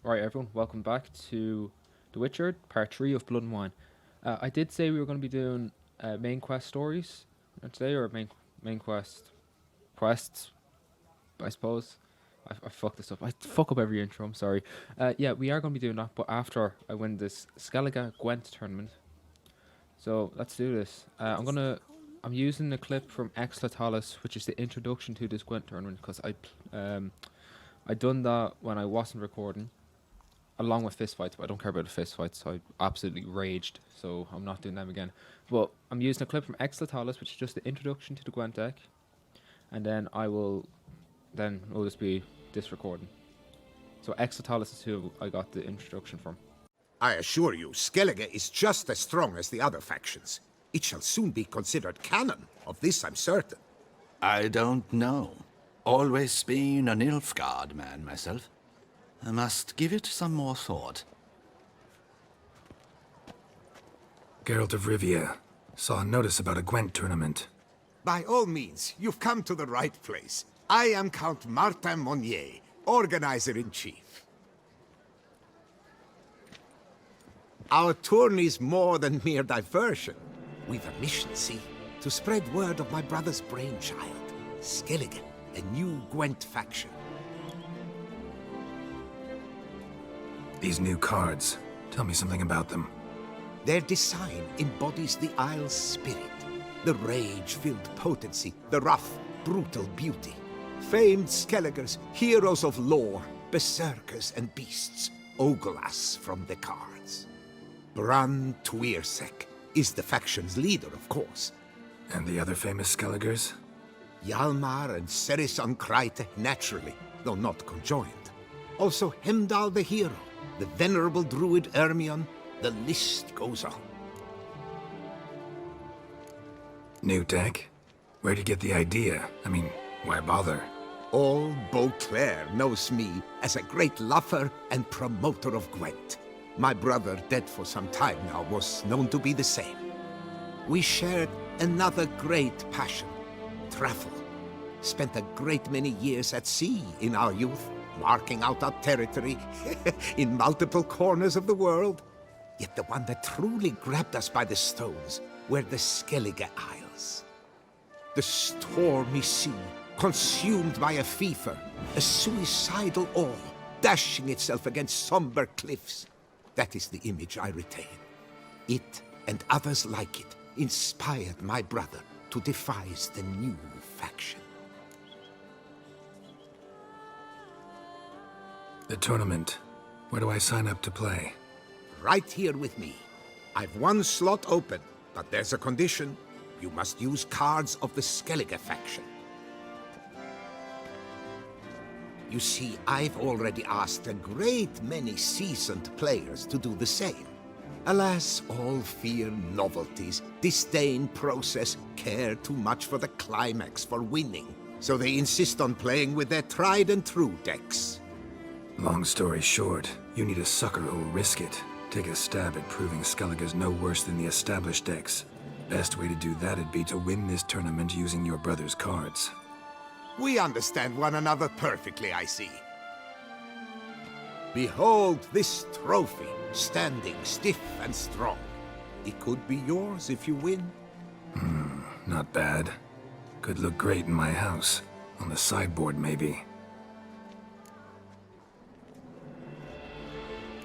Right, everyone, welcome back to The Witcher, part 3 of Blood and Wine. I did say we were going to be doing main quest stories today, or main quests, I suppose. I fucked this up. I fuck up every intro, I'm sorry. Yeah, we are going to be doing that, but after I win this Skellige Gwent tournament. So, let's do this. I'm using a clip from Exlatalis, which is the introduction to this Gwent tournament, because I done that when I wasn't recording along with fist fights, but I don't care about the fist fights. So I absolutely raged, so I'm not doing them again. But I'm using a clip from Exlatalis, which is just the introduction to the Gwent deck, and then it'll just be this recording. So Exlatalis is who I got the introduction from. I assure you, Skellige is just as strong as the other factions. It shall soon be considered canon. Of this I'm certain. I don't know. Always been a Nilfgaard man myself. I must give it some more thought. Geralt of Rivia. Saw a notice about a Gwent tournament. By all means, you've come to the right place. I am Count Martin Monnier, Organizer-in-Chief. Our tourney's more than mere diversion. We've a mission, see? To spread word of my brother's brainchild, Skellige, a new Gwent faction. These new cards. Tell me something about them. Their design embodies the Isle's spirit. The rage-filled potency, the rough, brutal beauty. Famed Skelligers, heroes of lore, berserkers and beasts, ogle us from the cards. Bran Tuirsek is the faction's leader, of course. And the other famous Skelligers? Hjalmar and Serisan Kreite, naturally, though not conjoined. Also Hemdal the hero, the venerable druid Ermion, the list goes on. New deck? Where'd you get the idea? I mean, why bother? All Beauclair knows me as a great lover and promoter of Gwent. My brother, dead for some time now, was known to be the same. We shared another great passion, travel. Spent a great many years at sea in our youth, marking out our territory in multiple corners of the world. Yet the one that truly grabbed us by the stones were the Skellige Isles. The stormy sea, consumed by a fever, a suicidal awe, dashing itself against somber cliffs. That is the image I retain. It, and others like it, inspired my brother to devise the new faction. The tournament. Where do I sign up to play? Right here with me. I've one slot open, but there's a condition. You must use cards of the Skellige faction. You see, I've already asked a great many seasoned players to do the same. Alas, all fear novelties, disdain process, care too much for the climax, for winning. So they insist on playing with their tried and true decks. Long story short, you need a sucker who'll risk it. Take a stab at proving Skellige's no worse than the established decks. Best way to do that'd be to win this tournament using your brother's cards. We understand one another perfectly, I see. Behold this trophy, standing stiff and strong. It could be yours if you win. Not bad. Could look great in my house. On the sideboard, maybe.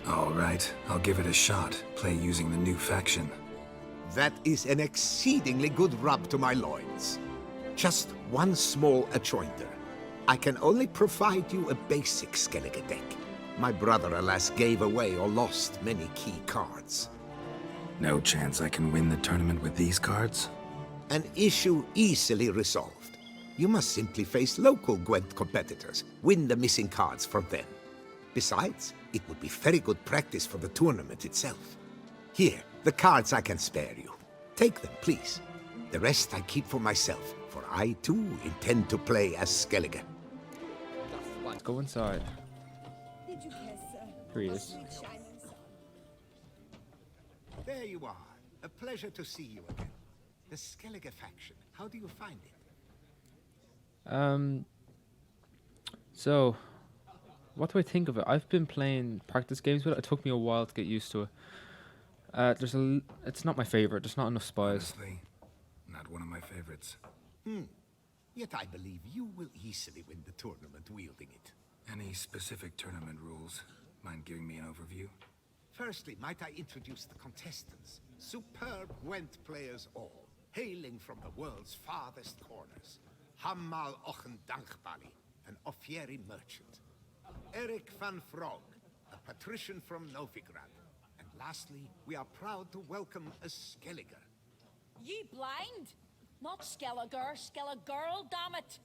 All right, I'll give it a shot. Play using the new faction. That is an exceedingly good rub to my loins. Just one small adjoinder. I can only provide you a basic Skellige deck. My brother, alas, gave away or lost many key cards. No chance I can win the tournament with these cards? An issue easily resolved. You must simply face local Gwent competitors, win the missing cards from them. Besides, it would be very good practice for the tournament itself. Here, the cards I can spare you. Take them, please. The rest I keep for myself, for I too intend to play as Skellige. Let's go inside. Here he is. There you are. A pleasure to see you again. The Skellige faction, how do you find it? So what do I think of it? I've been playing practice games with it. It took me a while to get used to it. It's not my favorite. There's not enough spies. Honestly, not one of my favorites. Yet I believe you will easily win the tournament wielding it. Any specific tournament rules? Mind giving me an overview? Firstly, might I introduce the contestants? Superb Gwent players all, hailing from the world's farthest corners. Hammal Ochen Dankbali, an Offieri merchant. Eric van Frog, a patrician from Novigrad. And lastly, we are proud to welcome a Skellige. Ye blind? Not Skellige, Skellige, damn it!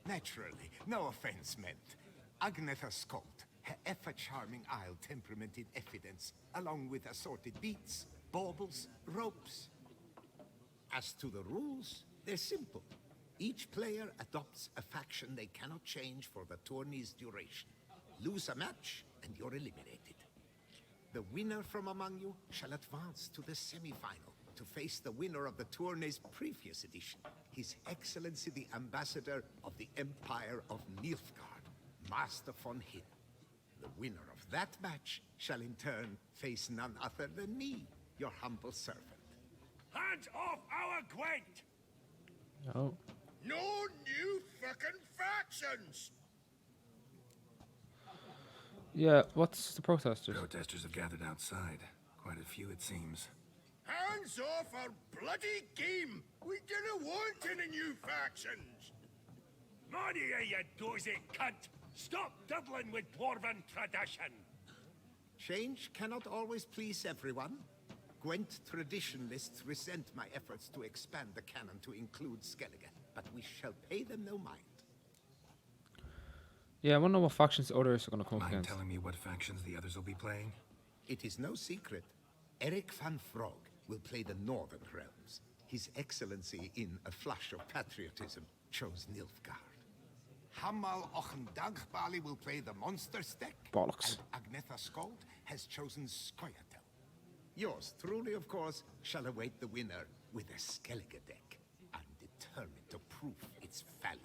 Naturally, no offense meant. Agnetha Skolt, her ever-charming Isle temperament in evidence, along with assorted beats, baubles, ropes. As to the rules, they're simple. Each player adopts a faction they cannot change for the tourney's duration. Lose a match, and you're eliminated. The winner from among you shall advance to the semi-final to face the winner of the tourney's previous edition, His Excellency the Ambassador of the Empire of Nilfgaard, Master von Hin. The winner of that match shall in turn face none other than me, your humble servant. Hands off our Gwent! Oh. No new fucking factions! Yeah, what's the protesters? Protesters have gathered outside. Quite a few, it seems. Hands off our bloody game! We didn't want any new factions! Maria, you dozy cunt! Stop diddling with dwarven tradition! Change cannot always please everyone. Gwent traditionalists resent my efforts to expand the canon to include Skellige, but we shall pay them no mind. Yeah, I want to know what factions the others are going to come up Mind against. telling me what factions the others will be playing? It is no secret. Eric van Frog will play the Northern Realms. His Excellency, in a flush of patriotism, chose Nilfgaard. Hammal Ochendagbali will play the Monsters deck. Bollocks. And Agnetha Skolt has chosen Skoyatel. Yours truly, of course, shall await the winner with a Skellige deck. I'm determined to prove its value.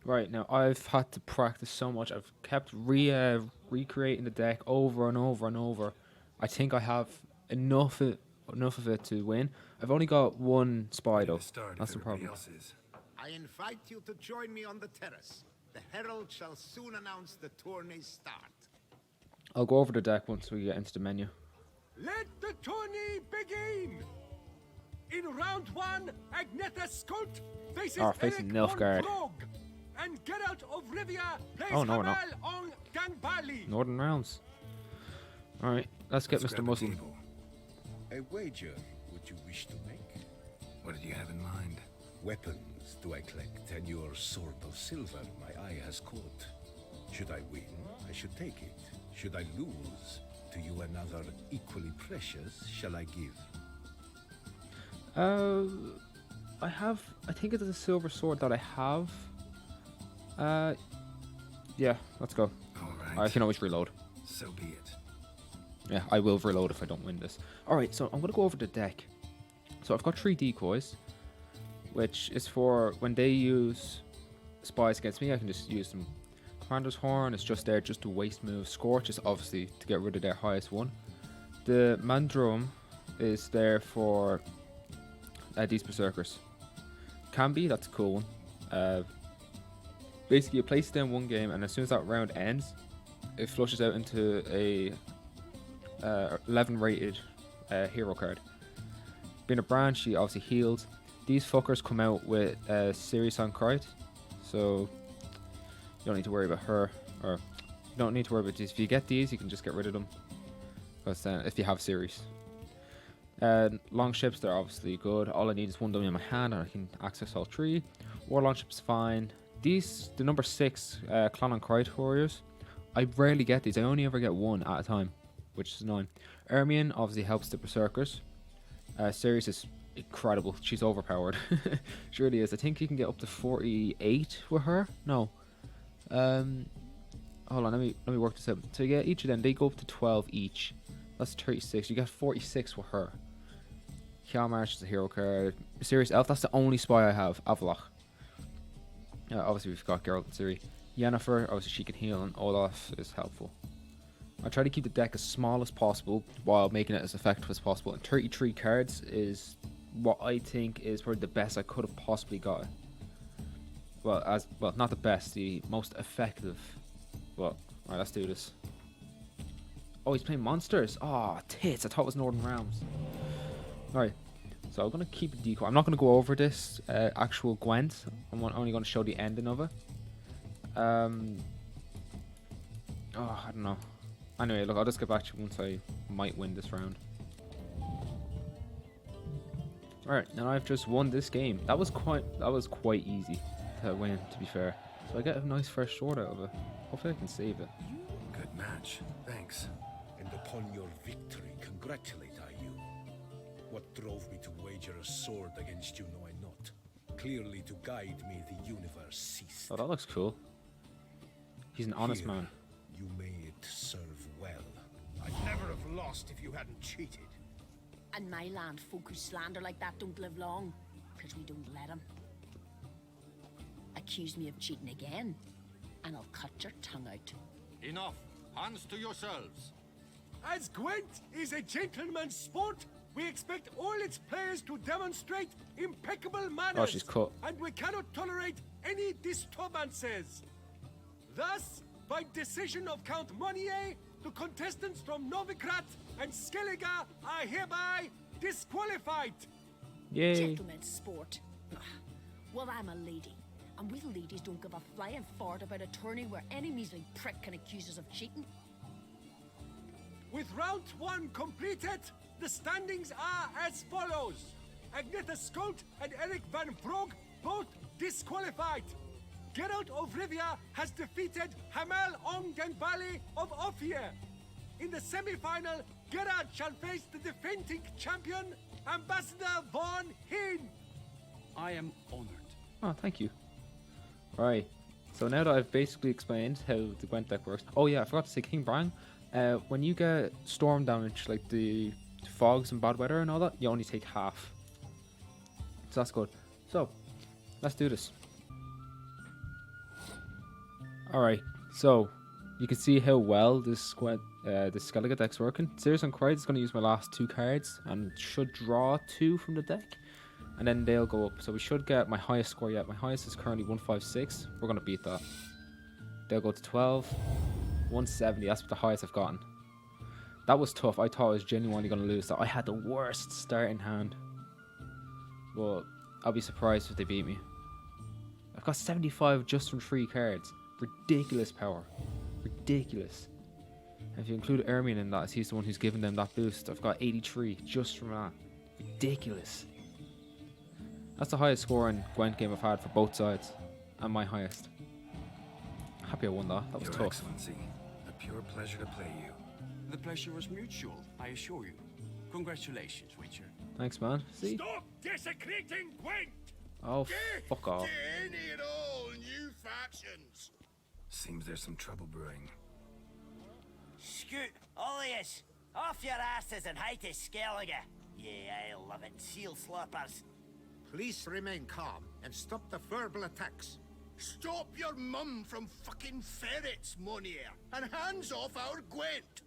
Right, now I've had to practice so much. I've kept recreating the deck over and over and over. I think I have enough of it to win. I've only got one spy though. That's the problem. I invite you to join me on the terrace. The herald shall soon announce the tourney's start. I'll go over the deck once we get into the menu. Let the tourney begin! In round one, Agnetha Skolt faces facing Eric Nilfgaard. von Frog, and Geralt of Rivia plays Oh, no, we're not. Hammal on Gangbali. Northern Realms. Alright, let's get Mr. Muslim. A wager would you wish to make? What did you have in mind? Weapons do I collect, and your sword of silver my eye has caught. Should I win, I should take it. Should I lose, to you another equally precious shall I give? I think it is a silver sword that I have. Yeah, let's go. Alright. I can always reload. So be it. Yeah, I will reload if I don't win this. Alright, so I'm going to go over the deck. So I've got 3 decoys, which is for when they use spies against me, I can just use them. Commander's Horn is just there just to waste moves. Scorch is obviously to get rid of their highest one. The Mandrum is there for these Berserkers. Can be, that's a cool one. Basically, you place it down one game, and as soon as that round ends, it flushes out into a 11 rated hero card. Being a branch, she obviously heals. These fuckers come out with Sirius on Crite, so you don't need to worry about her, or you don't need to worry about these. If you get these, you can just get rid of them, because if you have Sirius. Long ships, they're obviously good. All I need is one dummy in my hand, and I can access all 3. War long ships, fine. These, the number 6 Clan on Crite warriors, I rarely get these. I only ever get one at a time, which is annoying. Ermion obviously helps the Berserkers. Sirius is incredible. She's overpowered. She really is. I think you can get up to 48 with her. No. Hold on. Let me work this out. So you get each of them. They go up to 12 each. That's 36. You get 46 with her. Hjalmarch is a hero card. Sirius Elf. That's the only spy I have. Avlach. Obviously we've got Geralt and Ciri. Yennefer, obviously she can heal, and Olaf is helpful. I try to keep the deck as small as possible while making it as effective as possible. And 33 cards is what I think is probably the best I could have possibly got. Well, not the best, the most effective. Well, alright, let's do this. Oh, he's playing monsters. Oh, tits. I thought it was Northern Realms. Alright, so I'm going to keep the decoy. I'm not going to go over this actual Gwent. I'm only going to show the ending of it. Oh, I don't know. Anyway, look, I'll just get back to you once I might win this round. Alright, now I've just won this game. That was quite easy to win, to be fair. So I get a nice fresh sword out of it. Hopefully I can save it. Good match. Thanks. And upon your victory, congratulate I you. What drove me to wager a sword against you know I not. Clearly to guide me the universe ceased. Oh, that looks cool. He's an honest man. You may it serve well. I'd never have lost if you hadn't cheated. And my land, folk who slander like that don't live long, because we don't let them. Accuse me of cheating again, and I'll cut your tongue out. Enough. Hands to yourselves. As Gwent is a gentleman's sport, we expect all its players to demonstrate impeccable manners. Oh, she's cut. And we cannot tolerate any disturbances. Thus, by decision of Count Monnier, the contestants from Novigrad and Skellige are hereby disqualified. Yay. Gentlemen's sport. Ugh. Well, I'm a lady, and we ladies don't give a flying fart about a tourney where any measly prick can accuse us of cheating. With round 1 completed, the standings are as follows. Agnetha Skolt and Eric van Brogge both disqualified. Geralt of Rivia has defeated Hamel Ong den Bali of Ophir. In the semi-final, Geralt shall face the defending champion, Ambassador Von Heen. I am honored. Oh, thank you. Alright, so now that I've basically explained how the Gwent deck works. Oh yeah, I forgot to say, King Brang, when you get storm damage, like the fogs and bad weather and all that, you only take half. So that's good. So, let's do this. Alright, so you can see how well this Skellige deck's working. Serious on Cried is going to use my last 2 cards and should draw 2 from the deck. And then they'll go up. So we should get my highest score yet. My highest is currently 156. We're going to beat that. They'll go to 12. 170. That's the highest I've gotten. That was tough. I thought I was genuinely going to lose that. I had the worst starting hand. But I'll be surprised if they beat me. I've got 75 just from 3 cards. Ridiculous power. Ridiculous. And if you include Ermion in that, as he's the one who's given them that boost, I've got 83 just from that. Ridiculous. That's the highest scoring Gwent game I've had for both sides. And my highest. Happy I won that. That was Your tough. Excellency, a pure pleasure to play you. The pleasure was mutual, I assure you. Congratulations, Witcher. Thanks, man. See? Stop desecrating Gwent! Oh, fuck off. To any and all new factions. Seems there's some trouble brewing. Scoot, all of yous, off your asses and hide to Skellige. Yeah, I love it, seal slurpers. Please remain calm and stop the verbal attacks. Stop your mum from fucking ferrets, Monier, and hands off our Gwent.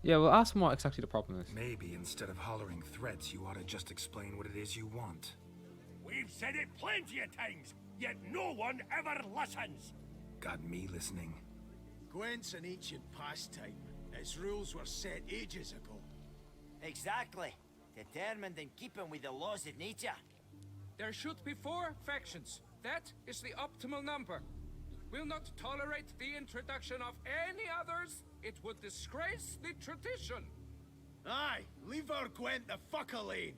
Yeah, well, ask him what exactly the problem is. Maybe instead of hollering threats, you ought to just explain what it is you want. We've said it plenty of times, yet no one ever listens. Got me listening. Gwent's an ancient pastime. Its rules were set ages ago. Exactly. Determined in keeping with the laws of nature. There should be 4 factions. That is the optimal number. Will not tolerate the introduction of any others. It would disgrace the tradition. Aye, leave our Gwent the fuck alone.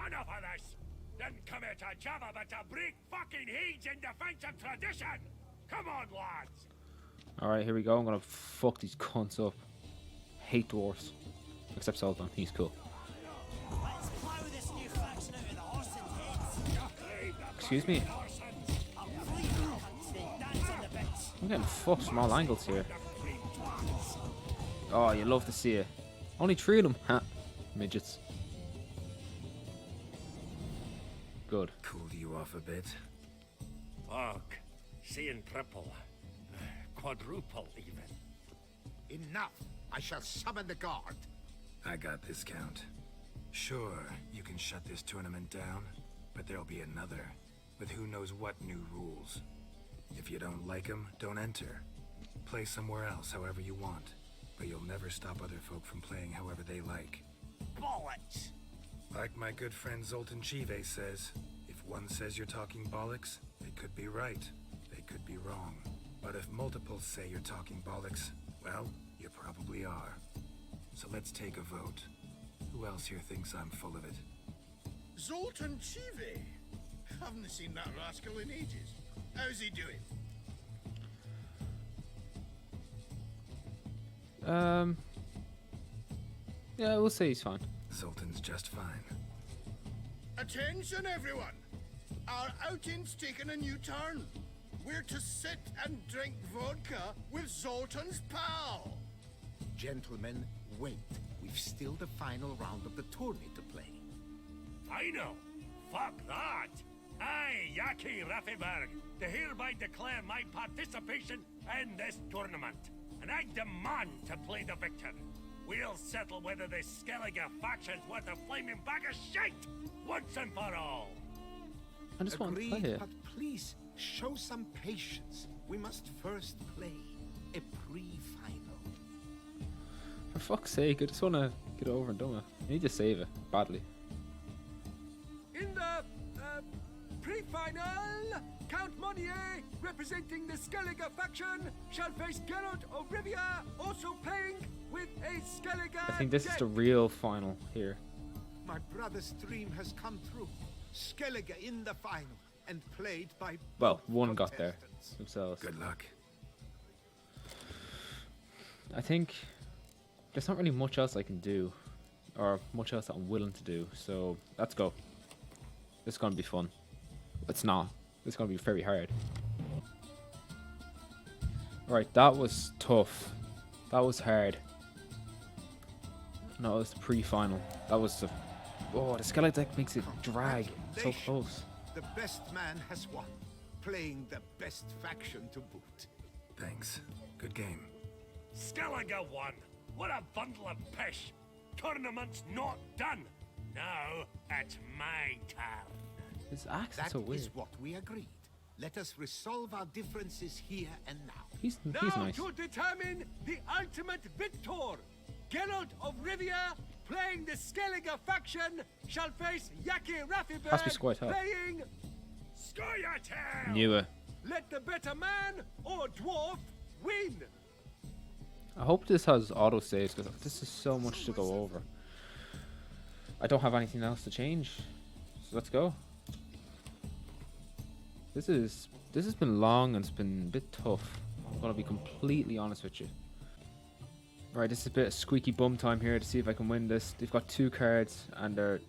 Enough of this. Didn't come here to jabber, but to break fucking heads in defense of tradition. Come on, lads. Alright, here we go. I'm gonna fuck these cunts up. Hate dwarfs. Except Sultan, he's cool. Let's plow this new faction out of the horse and heads. Excuse me. I'm getting fucked from all angles here. Oh, you love to see it. Only 3 of them. Huh. Midgets. Good. Cooled you off a bit. Fuck. seeing triple, quadruple even. Enough! I shall summon the guard. I got this, Count. Sure, you can shut this tournament down, but there'll be another, with who knows what new rules. If you don't like them, don't enter. Play somewhere else however you want, but you'll never stop other folk from playing however they like. Bollocks! Like my good friend Zoltan Chive says, if one says you're talking bollocks, they could be right, they could be wrong. But if multiples say you're talking bollocks, well, you probably are. So let's take a vote. Who else here thinks I'm full of it? Zoltan Chive? Haven't seen that rascal in ages. How's he doing? Yeah, we'll say he's fine. Zoltan's just fine. Attention, everyone! Our outing's taken a new turn. We're to sit and drink vodka with Zoltan's pal. Gentlemen, wait. We've still the final round of the tourney to play. I know. Fuck that. I, Yaki Raffenberg, do hereby declare my participation in this tournament. And I demand to play the victor. We'll settle whether this Skellige faction's worth a flaming bag of shite once and for all. I just want to play Agreed, it. but please, show some patience. We must first play a pre-final. For fuck's sake, I just want to get it over and done with. I need to save it badly. In the pre-final, Count Monnier, representing the Skellige faction, shall face Geralt of Rivia, also playing with a Skellige I think this is deck. the real final here. My brother's dream has come true. Skellige in the final and played by Well, both one got there contestants. themselves. Good luck. I think there's not really much else I can do, or much else that I'm willing to do. So let's go. This is gonna be fun. It's not. It's gonna be very hard. Alright, that was tough. That was hard. No, it was the pre-final. That was the. Oh, the Skellige deck makes it drag so close. The best man has won, playing the best faction to boot. Thanks. Good game. Skellige won. What a bundle of pish. Tournament's not done. Now it's my turn. His accent's That so weird. is what we agreed. Let us resolve our differences here and now. He's Now nice. to determine the ultimate victor, Geralt of Rivia, playing the Skellige faction, shall face Yaki Has to be Raffenberg, quite hard. playing Scoia'tail! Knew it. Let the better man or dwarf win. I hope this has auto saves because this is so much to go over. I don't have anything else to change. So let's go. This has been long and it's been a bit tough. I'm gonna be completely honest with you. Right, this is a bit of squeaky bum time here to see if I can win this. They've got 2 cards and they're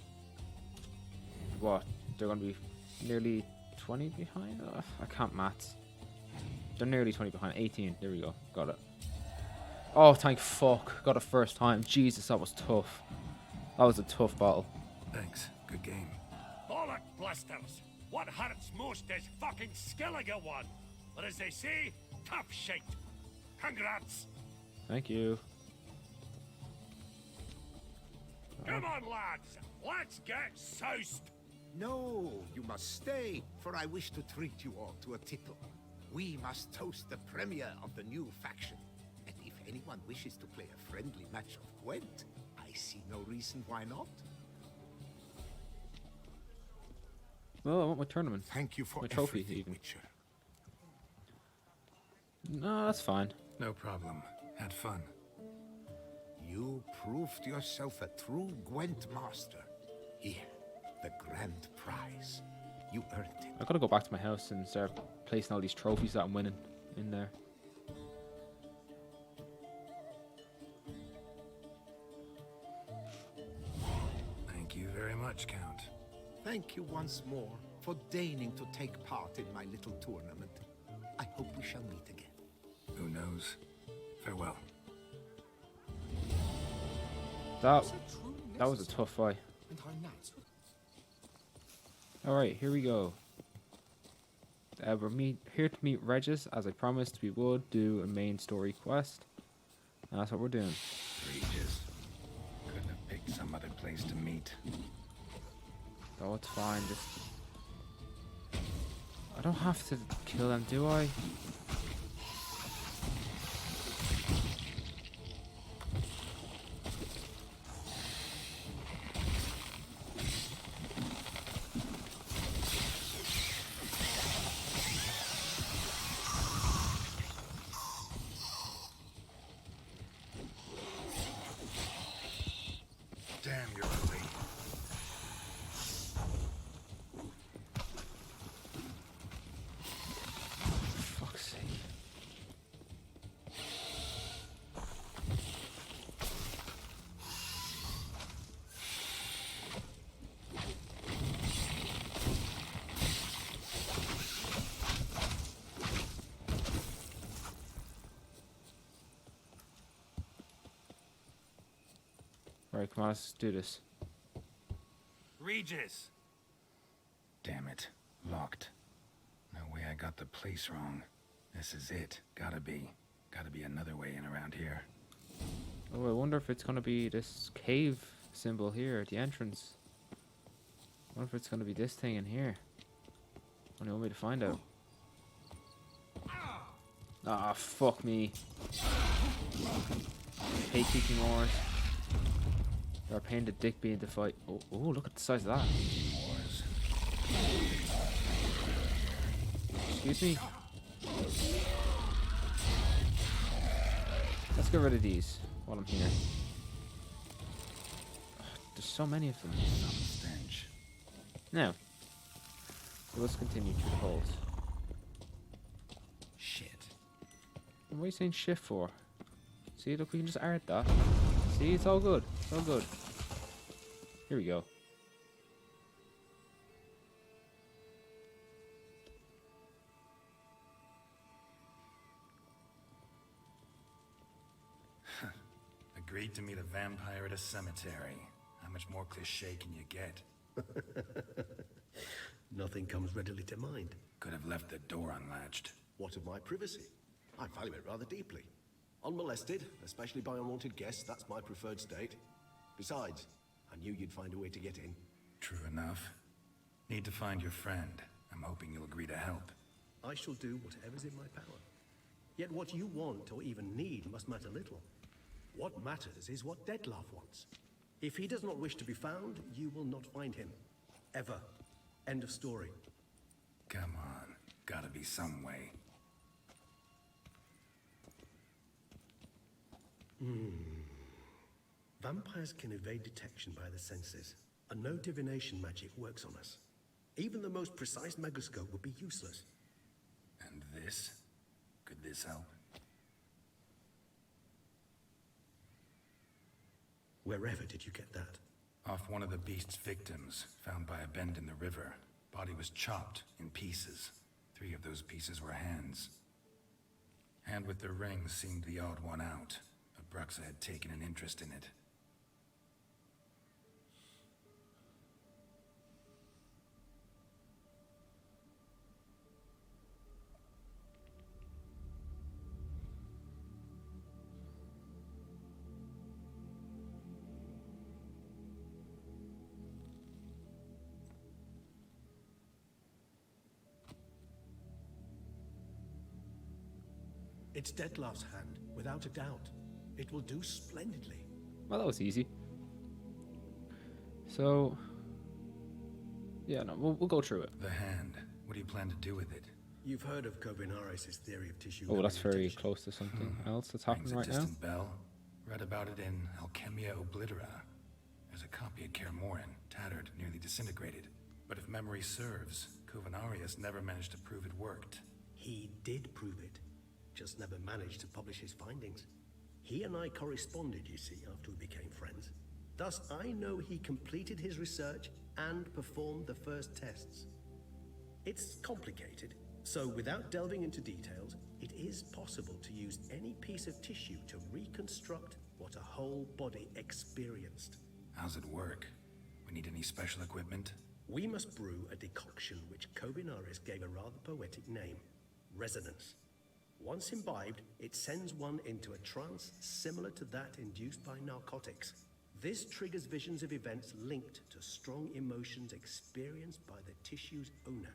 what? They're gonna be nearly 20 behind? I can't maths. They're nearly 20 behind. 18. There we go. Got it. Oh, thank fuck. Got it first time. Jesus, that was tough. That was a tough battle. Thanks. Good game. Bollock blisters! What hurts most is fucking Skellige won. But as they say, tough shite. Congrats! Thank you. Come on, lads! Let's get soused! No, you must stay, for I wish to treat you all to a tipple. We must toast the premiere of the new faction. And if anyone wishes to play a friendly match of Gwent, I see no reason why not. Well, I want my tournament. Thank you for My trophy, everything, even. Witcher. No, that's fine. No problem. Had fun. You proved yourself a true Gwent master. Here, the grand prize. You earned it. I gotta go back to my house and start placing all these trophies that I'm winning in there. Thank you very much, Count. Thank you once more for deigning to take part in my little tournament. I hope we shall meet again. Who knows? Farewell. That was a tough fight. Alright, here we go. We're here to meet Regis, as I promised we would do a main story quest. And that's what we're doing. Regis. Couldn't have picked some other place to meet. Oh, it's fine. Just I don't have to kill them, do I? Damn, you're ugly. Fuck's sake. Right, come on, let's do this. Regis! Damn it. Locked. No way I got the place wrong. This is it. Gotta be. Gotta be another way in around here. Oh, I wonder if it's gonna be this cave symbol here at the entrance. I wonder if it's gonna be this thing in here. Only one way to find out. Ah, fuck me. Hate kicking wars. They're a pain in the dick being to fight. Oh, look at the size of that. Wars. Excuse me. Let's get rid of these while I'm here. There's so many of them. Some stench. Now, let's continue through the holes. Shit. What are you saying shit for? See, look, we can just art that. See, it's all good. It's all good. Here we go. Agreed to meet a vampire at a cemetery. How much more cliche can you get? Nothing comes readily to mind. Could have left the door unlatched. What of my privacy? I value it rather deeply. Unmolested, especially by unwanted guests, that's my preferred state. Besides, I knew you'd find a way to get in. True enough. Need to find your friend. I'm hoping you'll agree to help. I shall do whatever's in my power. Yet what you want or even need must matter little. What matters is what Dettlaff wants. If he does not wish to be found, you will not find him. Ever. End of story. Come on. Gotta be some way. Vampires can evade detection by the senses, and no divination magic works on us. Even the most precise megascope would be useless. And this? Could this help? Wherever did you get that? Off one of the beast's victims, found by a bend in the river. Body was chopped in pieces. 3 of those pieces were hands. Hand with the ring seemed the odd one out, but Bruxa had taken an interest in it. It's Dettlaff's hand, without a doubt. It will do splendidly. Well, that was easy. So, yeah, no, we'll go through it. The hand. What do you plan to do with it? You've heard of Kovinaris' theory of tissue. Oh, that's very representation. close to something else that's happening Rings a right now. distant bell. Read about it in Alchemia Oblitera. There's a copy at Kaer Morhen, tattered, nearly disintegrated. But if memory serves, Kovinaris never managed to prove it worked. He did prove it, just never managed to publish his findings. He and I corresponded, you see, after we became friends. Thus, I know he completed his research and performed the first tests. It's complicated, so without delving into details, it is possible to use any piece of tissue to reconstruct what a whole body experienced. How's it work? We need any special equipment? We must brew a decoction which Kovinaris gave a rather poetic name, resonance. Once imbibed, it sends one into a trance similar to that induced by narcotics. This triggers visions of events linked to strong emotions experienced by the tissue's owner.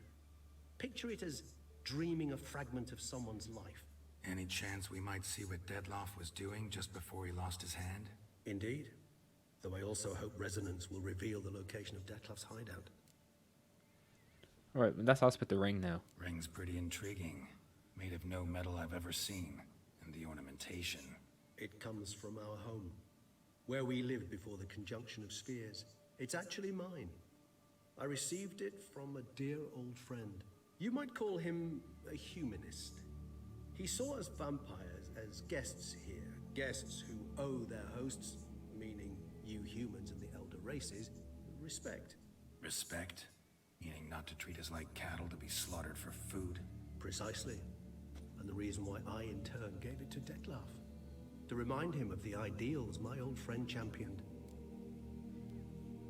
Picture it as dreaming a fragment of someone's life. Any chance we might see what Dettlaff was doing just before he lost his hand? Indeed. Though I also hope resonance will reveal the location of Dettlaff's hideout. Alright, let's ask about the ring now. Ring's pretty intriguing. Made of no metal I've ever seen. And the ornamentation. It comes from our home, where we lived before the conjunction of spheres. It's actually mine. I received it from a dear old friend. You might call him a humanist. He saw us vampires as guests here, guests who owe their hosts, meaning you humans and the elder races, respect. Respect? Meaning not to treat us like cattle to be slaughtered for food? Precisely. And the reason why I in turn gave it to Dettlaff. To remind him of the ideals my old friend championed.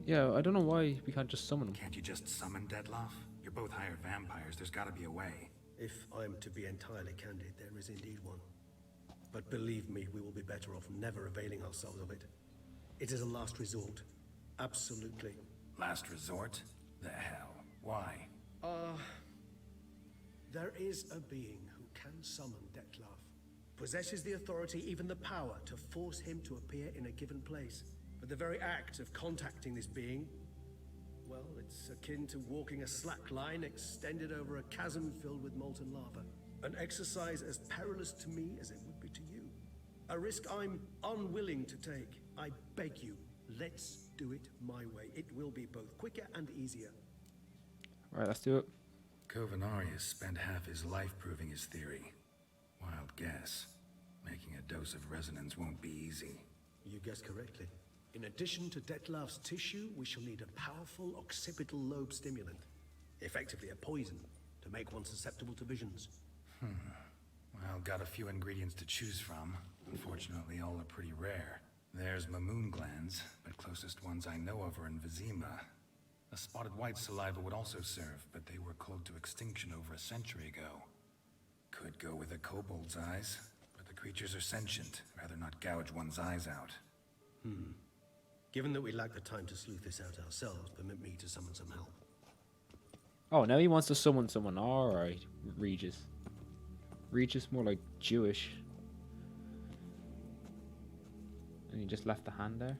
Yeah, I don't know why we can't just summon him. Can't you just summon Dettlaff? You're both hired vampires, there's gotta be a way. If I'm to be entirely candid, there is indeed one. But believe me, we will be better off never availing ourselves of it. It is a last resort. Absolutely. Last resort? The hell? Why? There is a being who can summon Dettlaff. Possesses the authority, even the power, to force him to appear in a given place. But the very act of contacting this being, well, it's akin to walking a slack line extended over a chasm filled with molten lava. An exercise as perilous to me as it would be to you. A risk I'm unwilling to take. I beg you, let's do it my way. It will be both quicker and easier. Alright, let's do it. Kovinaris spent half his life proving his theory. Wild guess. Making a dose of resonance won't be easy. You guessed correctly. In addition to Dettlaff's tissue, we shall need a powerful occipital lobe stimulant. Effectively a poison, to make one susceptible to visions. Well, got a few ingredients to choose from. Unfortunately, all are pretty rare. There's Mamoon glands, but closest ones I know of are in Vizima. A Spotted Wight saliva would also serve, but they were cold to extinction over a century ago. Could go with a kobold's eyes, but the creatures are sentient. Rather not gouge one's eyes out. Given that we lack the time to sleuth this out ourselves, permit me to summon some help. Oh, now he wants to summon someone. Alright, Regis. Regis more like Jewish. And he just left the hand there.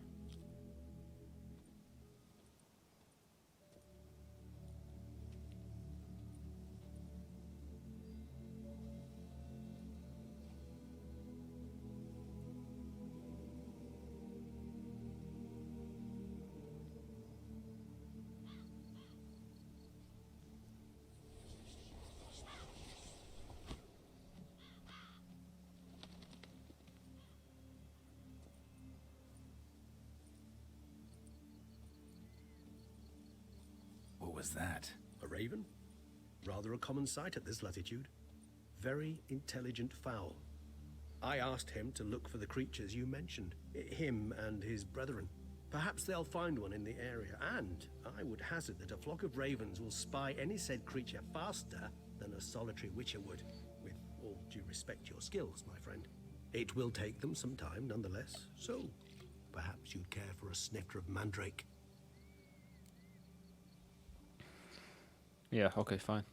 What was that? A raven? Rather a common sight at this latitude. Very intelligent fowl. I asked him to look for the creatures you mentioned. Him and his brethren. Perhaps they'll find one in the area, and I would hazard that a flock of ravens will spy any said creature faster than a solitary witcher would. With all due respect to your skills, my friend. It will take them some time, nonetheless, so perhaps you'd care for a snifter of mandrake. Yeah, okay, fine.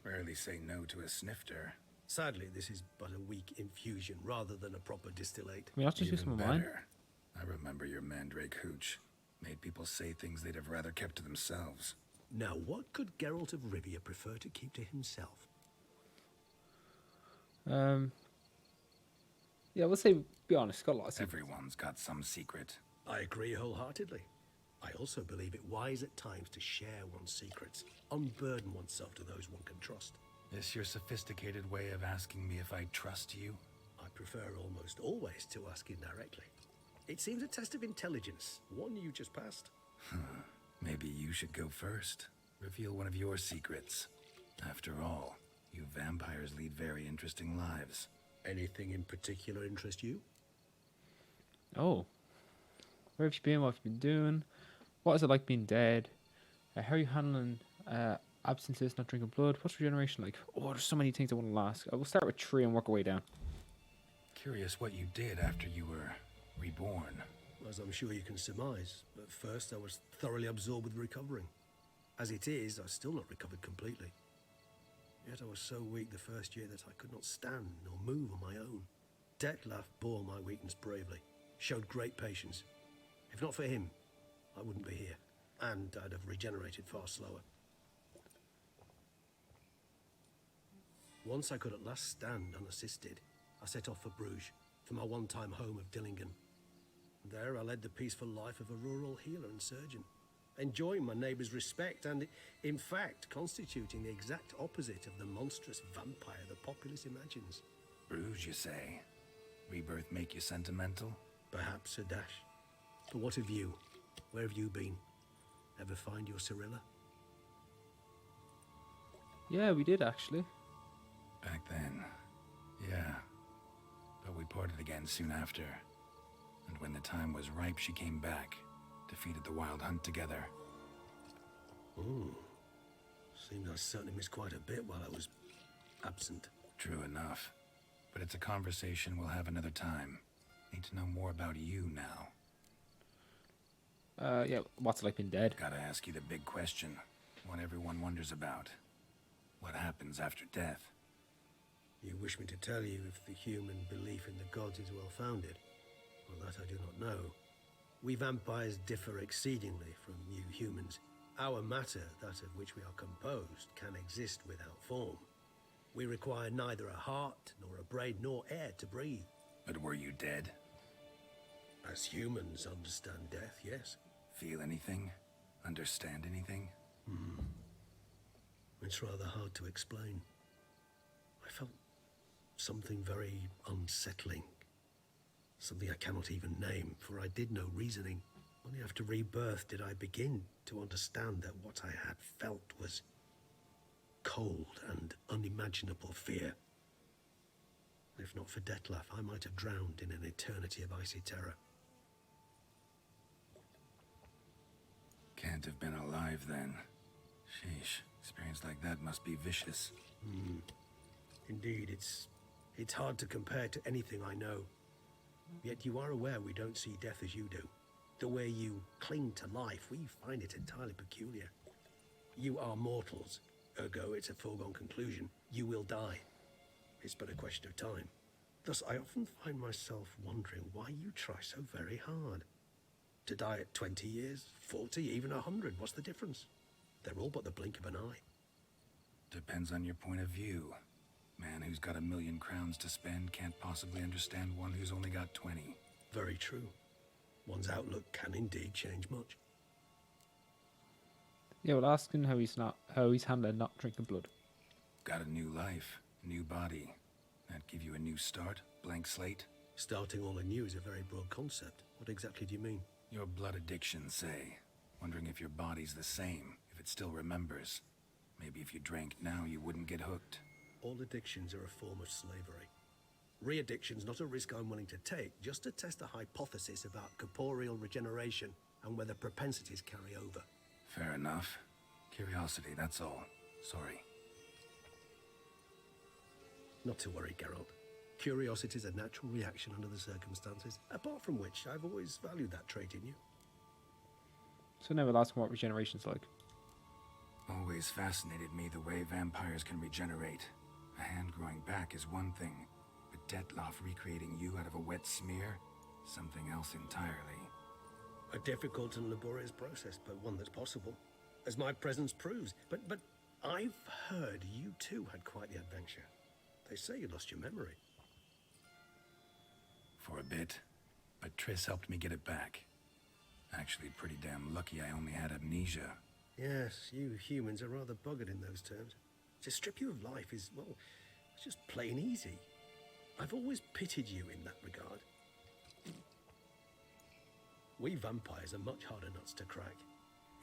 Rarely say no to a snifter. Sadly, this is but a weak infusion rather than a proper distillate. Can we not just use some of mine? Better. I remember your mandrake hooch. Made people say things they'd have rather kept to themselves. Now, what could Geralt of Rivia prefer to keep to himself? Yeah, we'll say, be honest, got a lot of secrets. Everyone's got some secret. I agree wholeheartedly. I also believe it wise at times to share one's secrets, unburden oneself to those one can trust. This your sophisticated way of asking me if I trust you? I prefer almost always to ask indirectly. It seems a test of intelligence, one you just passed. Maybe you should go first. Reveal one of your secrets. After all, you vampires lead very interesting lives. Anything in particular interest you? Oh. Where have you been? What have you been doing? What is it like being dead? How are you handling absences, not drinking blood? What's regeneration like? Oh, there's so many things I want to ask. I will start with 3 and work our way down. Curious what you did after you were reborn. As I'm sure you can surmise, at first I was thoroughly absorbed with recovering. As it is, I've still not recovered completely. Yet I was so weak the first year that I could not stand or move on my own. Detlef bore my weakness bravely, showed great patience. If not for him, I wouldn't be here, and I'd have regenerated far slower. Once I could at last stand unassisted, I set off for Bruges, for my one-time home of Dillingen. There I led the peaceful life of a rural healer and surgeon, enjoying my neighbours' respect and, in fact, constituting the exact opposite of the monstrous vampire the populace imagines. Bruges, you say? Rebirth make you sentimental? Perhaps a dash. But what of you? Where have you been? Ever find your Cyrilla? Yeah, we did actually. Back then, yeah. But we parted again soon after. And when the time was ripe, she came back, defeated the Wild Hunt together. Oh. Seems I certainly missed quite a bit while I was absent. True enough. But it's a conversation we'll have another time. Need to know more about you now. Yeah, what's it like being dead? Gotta ask you the big question. One everyone wonders about. What happens after death? You wish me to tell you if the human belief in the gods is well founded? Well, that I do not know. We vampires differ exceedingly from you humans. Our matter, that of which we are composed, can exist without form. We require neither a heart, nor a brain, nor air to breathe. But were you dead? As humans understand death, yes. Feel anything? Understand anything? It's rather hard to explain. I felt something very unsettling. Something I cannot even name, for I did no reasoning. Only after rebirth did I begin to understand that what I had felt was cold and unimaginable fear. If not for Detlef, I might have drowned in an eternity of icy terror. Can't have been alive then. Sheesh, experience like that must be vicious. Indeed, it's hard to compare to anything I know. Yet you are aware we don't see death as you do. The way you cling to life, we find it entirely peculiar. You are mortals, ergo it's a foregone conclusion. You will die. It's but a question of time. Thus, I often find myself wondering why you try so very hard. To die at 20 years, 40, even 100, what's the difference? They're all but the blink of an eye. Depends on your point of view. Man who's got 1,000,000 crowns to spend can't possibly understand one who's only got 20. Very true. One's outlook can indeed change much. Yeah, well, ask him how he's handling not drinking blood. Got a new life, new body. That give you a new start, blank slate? Starting all anew is a very broad concept. What exactly do you mean? Your blood addiction, say. Wondering if your body's the same, if it still remembers. Maybe if you drank now, you wouldn't get hooked. All addictions are a form of slavery. Re-addiction's not a risk I'm willing to take, just to test a hypothesis about corporeal regeneration and whether propensities carry over. Fair enough. Curiosity, that's all. Sorry. Not to worry, Geralt. Curiosity is a natural reaction under the circumstances, apart from which I've always valued that trait in you. So now we'll ask him what regeneration's like. Always fascinated me the way vampires can regenerate. A hand growing back is one thing, but Detlef recreating you out of a wet smear? Something else entirely. A difficult and laborious process, but one that's possible, as my presence proves. But I've heard you too had quite the adventure. They say you lost your memory. For a bit, but Triss helped me get it back. Actually, pretty damn lucky I only had amnesia. Yes, you humans are rather buggered in those terms. To strip you of life is, well, it's just plain easy. I've always pitied you in that regard. We vampires are much harder nuts to crack.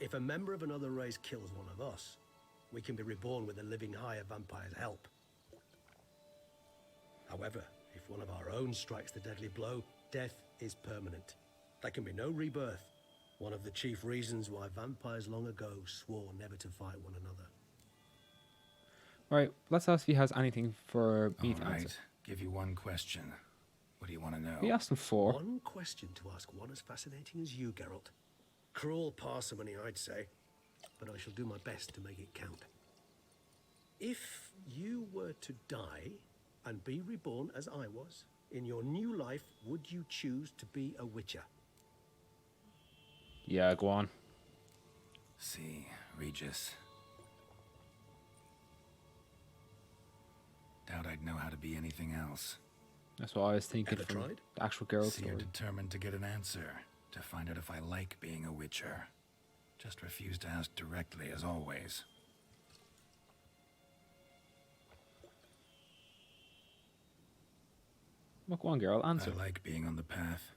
If a member of another race kills one of us, we can be reborn with a living higher vampire's help. However, if one of our own strikes the deadly blow, death is permanent. There can be no rebirth, One of the chief reasons why vampires long ago swore never to fight one another. Alright, let's ask if he has anything for me to All right, answer. give you one question. What do you want to know? He asked him 4. One question to ask one as fascinating as you, Geralt. Cruel parsimony, I'd say, but I shall do my best to make it count. If you were to die and be reborn as I was, in your new life, would you choose to be a witcher? Yeah, go on. See, Regis. Doubt I'd know how to be anything else. That's what I was thinking Ever from tried? the actual girl See, you're story. determined to get an answer, to find out if I like being a witcher. Just refuse to ask directly, as always. Well, go on, girl, answer. I like being on the path.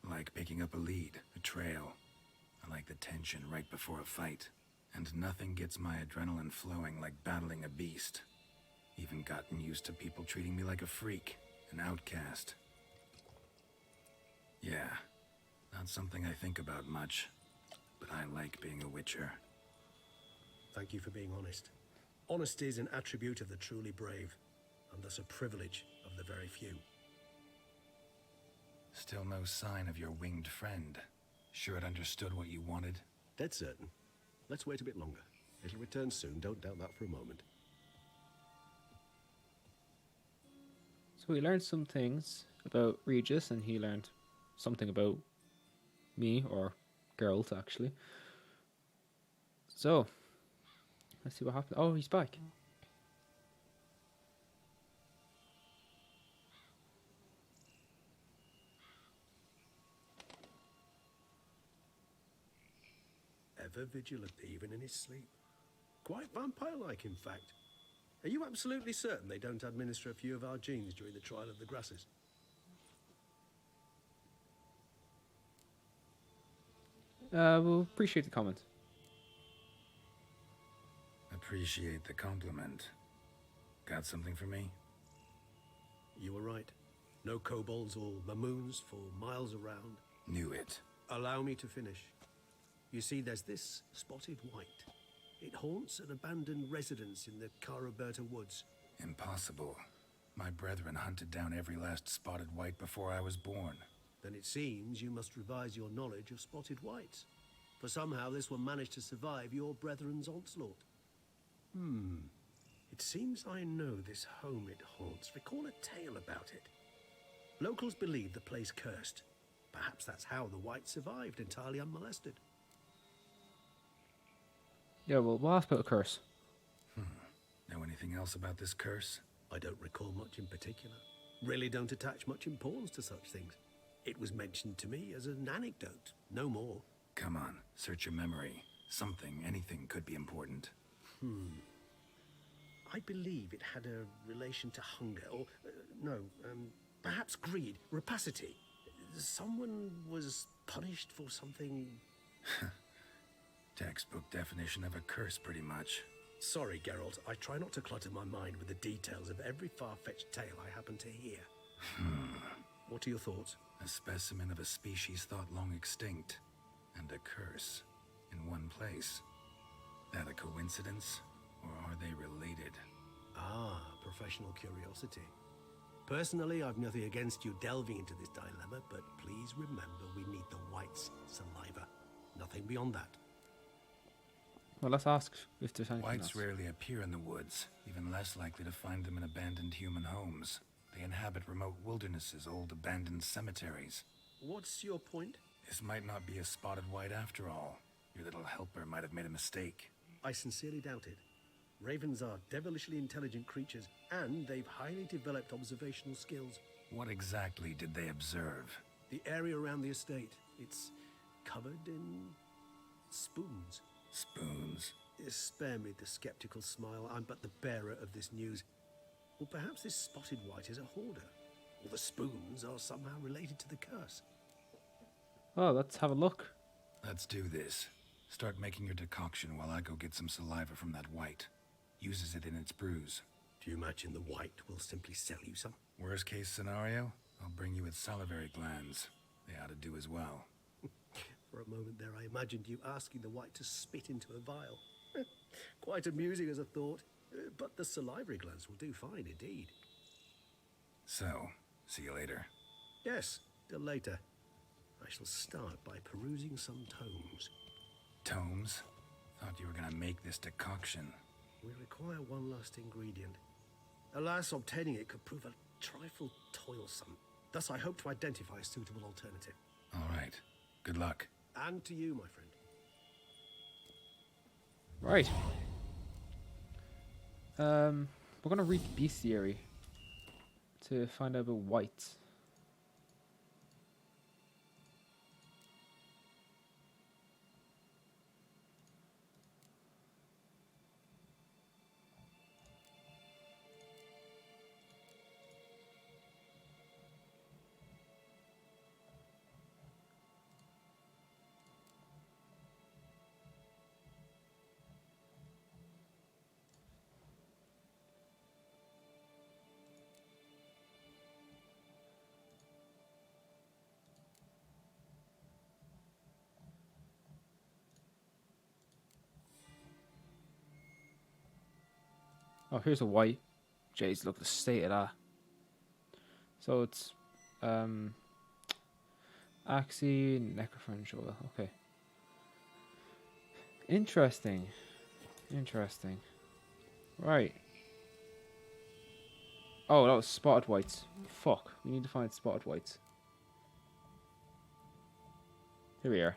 I like picking up a lead, a trail. I like the tension right before a fight. And nothing gets my adrenaline flowing like battling a beast. Even gotten used to people treating me like a freak, an outcast. Yeah, not something I think about much, but I like being a witcher. Thank you for being honest. Honesty is an attribute of the truly brave, and thus a privilege of the very few. Still no sign of your winged friend. Sure it understood what you wanted? Dead certain. Let's wait a bit longer. It'll return soon, don't doubt that for a moment. So we learned some things about Regis, and he learned something about me, or Geralt, actually. So, let's see what happens. Oh, he's back. Ever vigilant, even in his sleep. Quite vampire-like, in fact. Are you absolutely certain they don't administer a few of our genes during the trial of the grasses? We'll appreciate the comment. Appreciate the compliment. Got something for me? You were right. No kobolds or mamoons for miles around. Knew it. Allow me to finish. You see, there's this Spotted Wight. It haunts an abandoned residence in the Caraberta woods. Impossible. My brethren hunted down every last Spotted Wight before I was born. Then it seems you must revise your knowledge of Spotted Wights. For somehow this one managed to survive your brethren's onslaught. It seems I know this home it haunts. Recall a tale about it. Locals believe the place cursed. Perhaps that's how the Wight survived entirely unmolested. Yeah, well, we'll ask about a curse. Know anything else about this curse? I don't recall much in particular. Really don't attach much importance to such things. It was mentioned to me as an anecdote, no more. Come on, search your memory. Something, anything could be important. I believe it had a relation to hunger, or, perhaps greed, rapacity. Someone was punished for something... Textbook definition of a curse, pretty much. Sorry, Geralt, I try not to clutter my mind with the details of every far-fetched tale I happen to hear. What are your thoughts? A specimen of a species thought long extinct, and a curse in one place. That a coincidence, or are they related? Ah, professional curiosity. Personally, I've nothing against you delving into this dilemma, but please remember we need the Wight's saliva. Nothing beyond that. Well, let's ask if there's anything Wights else. rarely appear in the woods, even less likely to find them in abandoned human homes. They inhabit remote wildernesses, old abandoned cemeteries. What's your point? This might not be a Spotted Wight after all. Your little helper might have made a mistake. I sincerely doubt it. Ravens are devilishly intelligent creatures, and they've highly developed observational skills. What exactly did they observe? The area around the estate, it's covered in spoons. Spoons? Spare me the skeptical smile. I'm but the bearer of this news. Or perhaps this Spotted Wight is a hoarder. Or the spoons are somehow related to the curse. Well, let's have a look. Let's do this. Start making your decoction while I go get some saliva from that Wight. Uses it in its brews. Do you imagine the Wight will simply sell you some? Worst case scenario, I'll bring you its salivary glands. They ought to do as well. For a moment there, I imagined you asking the wight to spit into a vial. Quite amusing as a thought, but the salivary glands will do fine indeed. So, see you later. Yes, till later. I shall start by perusing some tomes. Tomes? Thought you were gonna make this decoction. We require one last ingredient. Alas, obtaining it could prove a trifle toilsome. Thus, I hope to identify a suitable alternative. All right. Good luck. And to you, my friend. Right. We're gonna read Bestiary to find out about whites. Oh, here's a white. Jeez, look at the state of that. So it's Axie, Necrophrange oil. Okay. Interesting. Interesting. Right. Oh, that was Spotted Wights. Fuck. We need to find Spotted Wights. Here we are.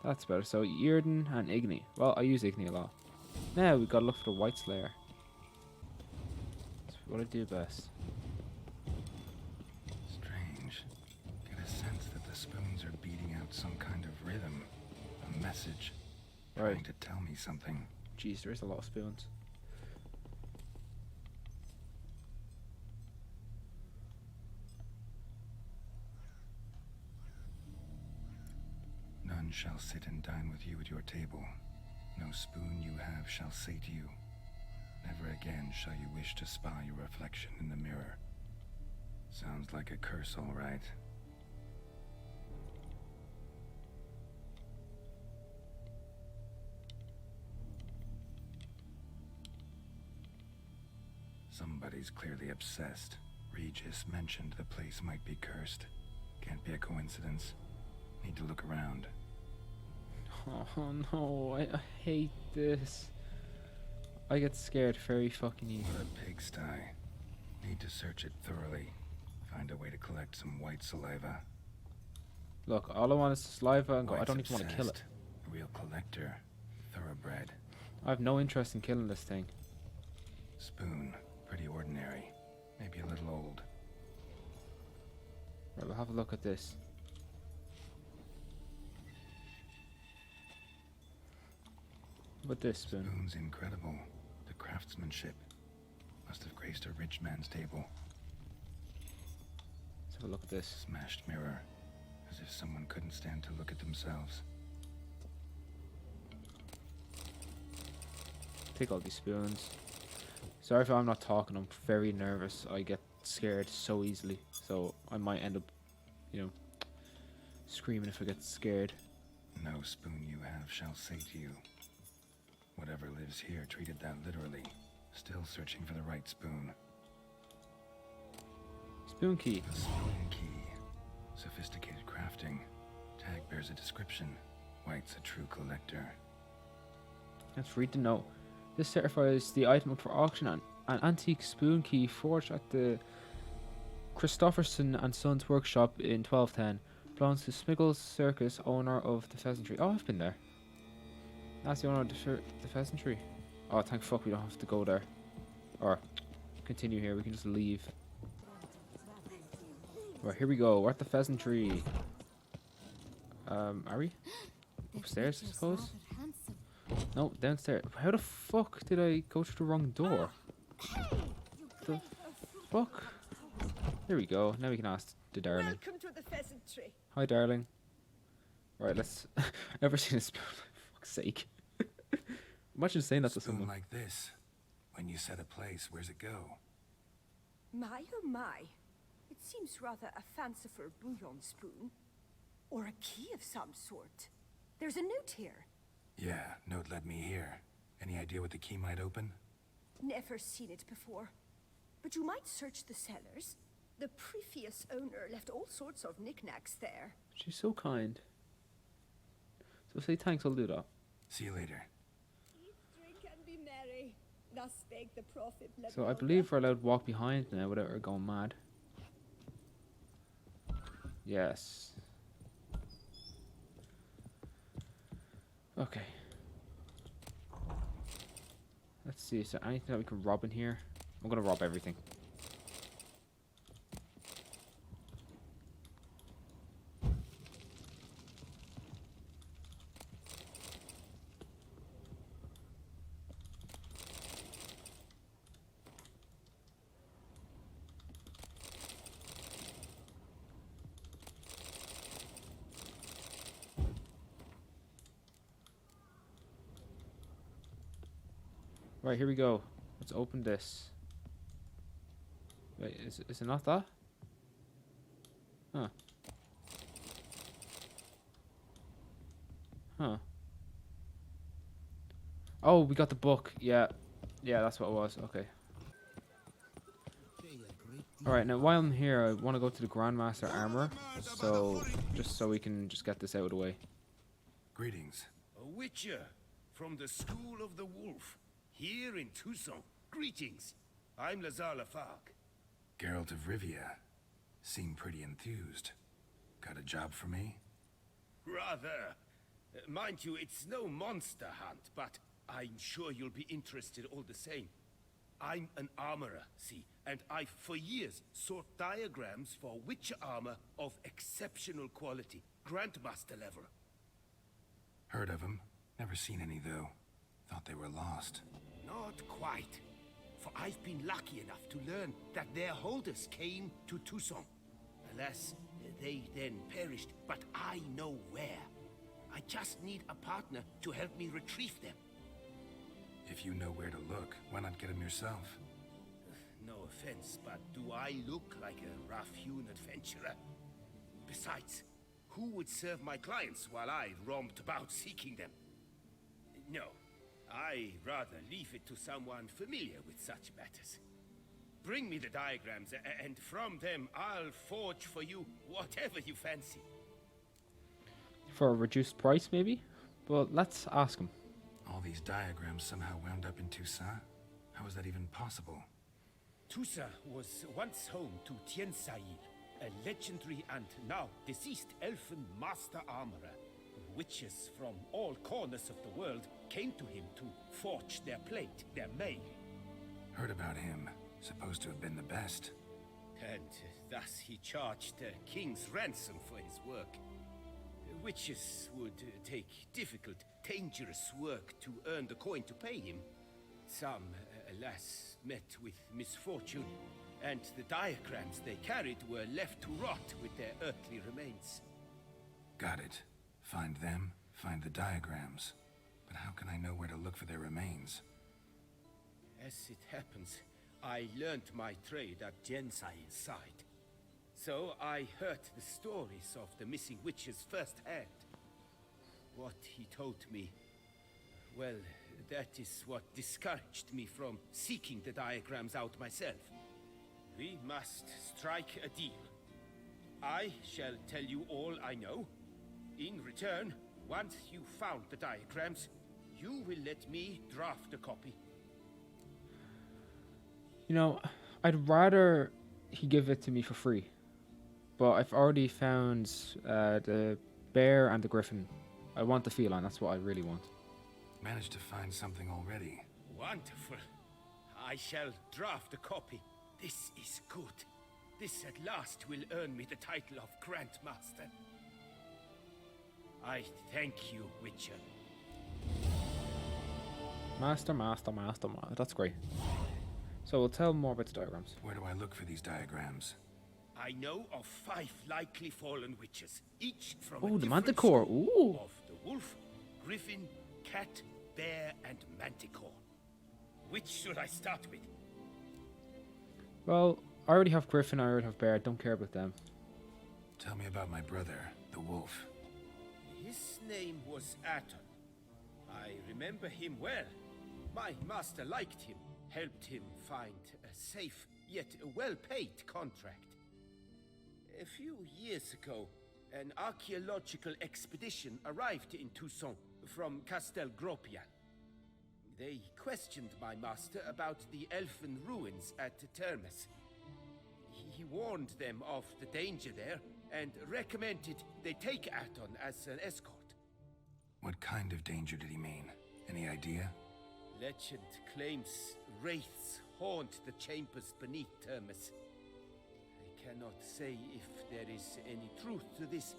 That's better. So Earden and Igni. Well, I use Igni a lot. Now we gotta look for the White Slayer. That's what I do best. Strange. Get a sense that the spoons are beating out some kind of rhythm. A message. Right. Trying to tell me something. Jeez, there is a lot of spoons. None shall sit and dine with you at your table. No spoon you have shall say to you, never again shall you wish to spy your reflection in the mirror. Sounds like a curse, all right. Somebody's clearly obsessed. Regis mentioned the place might be cursed. Can't be a coincidence. Need to look around. Oh no, I hate this. I get scared very fucking easily. What a pigsty. Need to search it thoroughly. Find a way to collect some white saliva. Look, all I want is saliva and go. I White's don't even want to kill it. obsessed. A real collector. Thoroughbred. I have no interest in killing this thing. Spoon. Pretty ordinary. Maybe a little old. Right, we'll have a look at this. What this spoon? Spoon's incredible. The craftsmanship. Must have graced a rich man's table. Let's have a look at this. Smashed mirror. As if someone couldn't stand to look at themselves. Take all these spoons. Sorry if I'm not talking, I'm very nervous. I get scared so easily. So I might end up, you know, screaming if I get scared. No spoon you have shall say to you. Whatever lives here treated that literally. Still searching for the right spoon. Spoon key. The spoon key. Sophisticated crafting. Tag bears a description. White's a true collector. Let's read the note. This certifies the item up for auction and an antique spoon key forged at the Christopherson and Sons workshop in 1210. Belongs to Smiggles Circus, owner of the Pheasantry. Oh, I've been there. That's the owner of the Pheasantry. Oh, thank fuck we don't have to go there. Or continue here, we can just leave. Right, here we go. We're at the Pheasantry. Are we? Upstairs, I suppose? No, downstairs. How the fuck did I go through the wrong door? The fuck? Here we go. Now we can ask the darling. Welcome to the Pheasantry. Hi, darling. Right, let's... Never seen a spoon, for fuck's sake. Imagine saying that to Spoon someone. like this. When you set a place, where's it go? My oh my. It seems rather a fanciful bouillon spoon. Or a key of some sort. There's a note here. Yeah, note led me here. Any idea what the key might open? Never seen it before. But you might search the cellars. The previous owner left all sorts of knickknacks there. She's so kind. So say thanks, I'll do that. See you later. Eat, drink, and be merry. Thus spake the prophet. So I believe we're allowed to walk behind now without her going mad. Yes. Okay. Let's see, is there anything that we can rob in here? I'm gonna rob everything. Right, here we go. Let's open this. Wait, is it not that? Huh. Huh. Oh, we got the book. Yeah. Yeah, that's what it was. Okay. Alright, now while I'm here, I want to go to the Grandmaster Armor. So, just so we can just get this out of the way. Greetings. A witcher from the School of the Wolf. Here in Tucson. Greetings. I'm Lazar Lafargue. Geralt of Rivia. Seem pretty enthused. Got a job for me? Rather. Mind you, it's no monster hunt, but I'm sure you'll be interested all the same. I'm an armorer, see, and I've for years sought diagrams for witcher armor of exceptional quality. Grandmaster level. Heard of them. Never seen any, though. Thought they were lost. Not quite. For I've been lucky enough to learn that their holders came to Tucson. Alas, they then perished, but I know where. I just need a partner to help me retrieve them. If you know where to look, why not get them yourself? No offense, but do I look like a rough-hewn adventurer? Besides, who would serve my clients while I roamed about seeking them? No. I rather leave it to someone familiar with such matters. Bring me the diagrams, and from them I'll forge for you whatever you fancy. For a reduced price, maybe? Well, let's ask him. All these diagrams somehow wound up in Toussaint? How is that even possible? Toussaint was once home to Tiensail, a legendary and now deceased elfin master armorer. Witches from all corners of the world came to him to forge their plate, their mail. Heard about him. Supposed to have been the best. And thus he charged a king's ransom for his work. Witches would take difficult, dangerous work to earn the coin to pay him. Some, alas, met with misfortune, and the diagrams they carried were left to rot with their earthly remains. Got it. Find them, find the diagrams. But how can I know where to look for their remains? As it happens, I learned my trade at Jensail's side. So I heard the stories of the missing witches firsthand. What he told me, well, that is what discouraged me from seeking the diagrams out myself. We must strike a deal. I shall tell you all I know. In return, once you've found the diagrams, you will let me draft a copy. You know, I'd rather he give it to me for free. But I've already found the bear and the griffin. I want the feline, that's what I really want. Managed to find something already. Wonderful. I shall draft a copy. This is good. This at last will earn me the title of Grandmaster. I thank you, Witcher. Master. That's great. So we'll tell more about the diagrams. Where do I look for these diagrams? I know of 5 likely fallen witches, each from Oh, a the different manticore. school Ooh. of the wolf, griffin, cat, bear, and manticore. Which should I start with? Well, I already have griffin, I already have bear. I don't care about them. Tell me about my brother, the wolf. His name was Aton. I remember him well. My master liked him, helped him find a safe, yet well-paid contract. A few years ago, an archaeological expedition arrived in Toussaint from Castel Gropian. They questioned my master about the elfin ruins at Termes. He warned them of the danger there and recommended they take Aton as an escort. What kind of danger did he mean? Any idea? Legend claims wraiths haunt the chambers beneath Termes. I cannot say if there is any truth to this,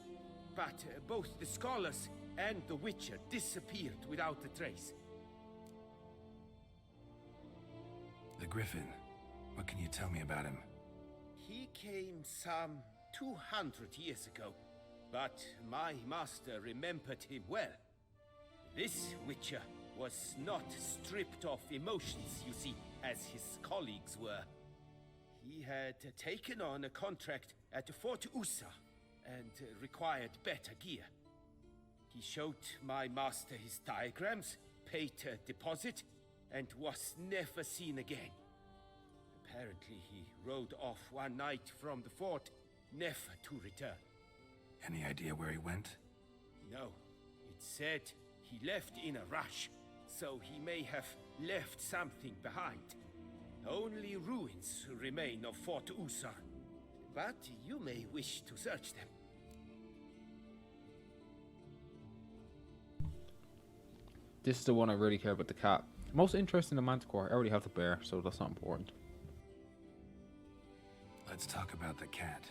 but both the scholars and the Witcher disappeared without a trace. The Griffin. What can you tell me about him? He came some 200 years ago, but my master remembered him well. This Witcher was not stripped of emotions, you see, as his colleagues were. He had taken on a contract at Fort Usa and required better gear. He showed my master his diagrams, paid a deposit, and was never seen again. Apparently he rode off one night from the fort, never to return. Any idea where he went? No. It said he left in a rush, so he may have left something behind. Only ruins remain of Fort Usa, but you may wish to search them. This is the one I really care about, the cat. Most interesting, the manticore. I already have the bear, so that's not important. Let's talk about the cat.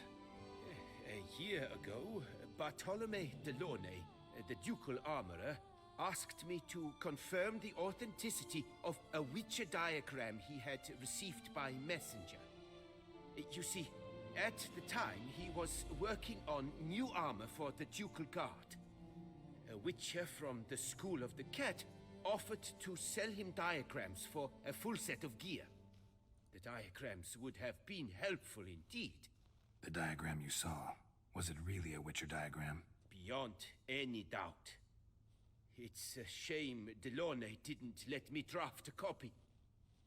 A year ago, Bartolome de Launay, the ducal armorer, asked me to confirm the authenticity of a Witcher diagram he had received by messenger. You see, at the time he was working on new armor for the ducal guard. A Witcher from the School of the Cat offered to sell him diagrams for a full set of gear. The diagrams would have been helpful indeed. The diagram you saw, was it really a Witcher diagram? Beyond any doubt. It's a shame Delaunay didn't let me draft a copy.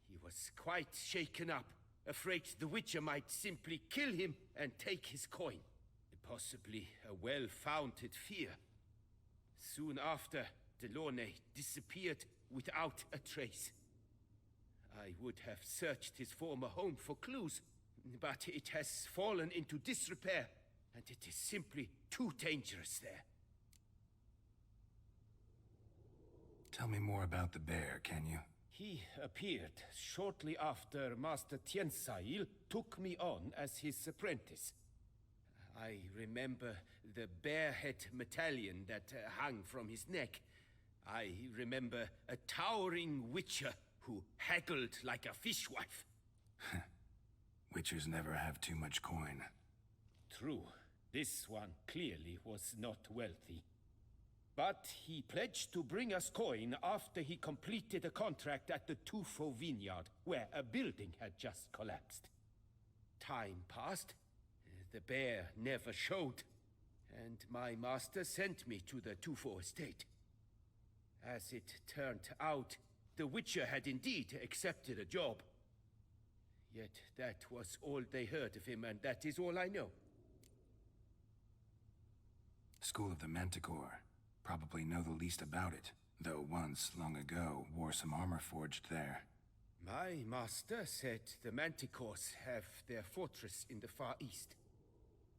He was quite shaken up, afraid the Witcher might simply kill him and take his coin. Possibly a well-founded fear. Soon after, Delaunay disappeared without a trace. I would have searched his former home for clues, but it has fallen into disrepair, and it is simply too dangerous there. Tell me more about the bear, can you? He appeared shortly after Master Tiensail took me on as his apprentice. I remember the bear-head medallion that hung from his neck. I remember a towering Witcher who haggled like a fishwife. Witchers never have too much coin. True. This one clearly was not wealthy. But he pledged to bring us coin after he completed a contract at the Tufo vineyard, where a building had just collapsed. Time passed. The bear never showed, and my master sent me to the Tufo estate. As it turned out, the Witcher had indeed accepted a job. Yet that was all they heard of him, and that is all I know. School of the Manticore. Probably know the least about it, though once, long ago, wore some armor forged there. My master said the Manticores have their fortress in the Far East.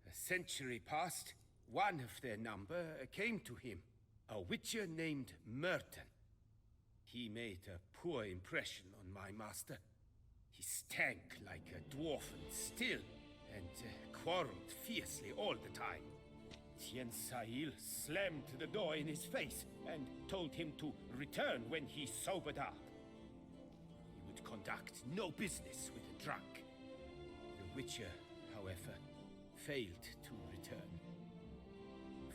A century past, one of their number came to him, a Witcher named Merton. He made a poor impression on my master. He stank like a dwarfen still, and quarreled fiercely all the time. Tiensail slammed the door in his face and told him to return when he sobered up. He would conduct no business with a drunk. The Witcher, however, failed to return.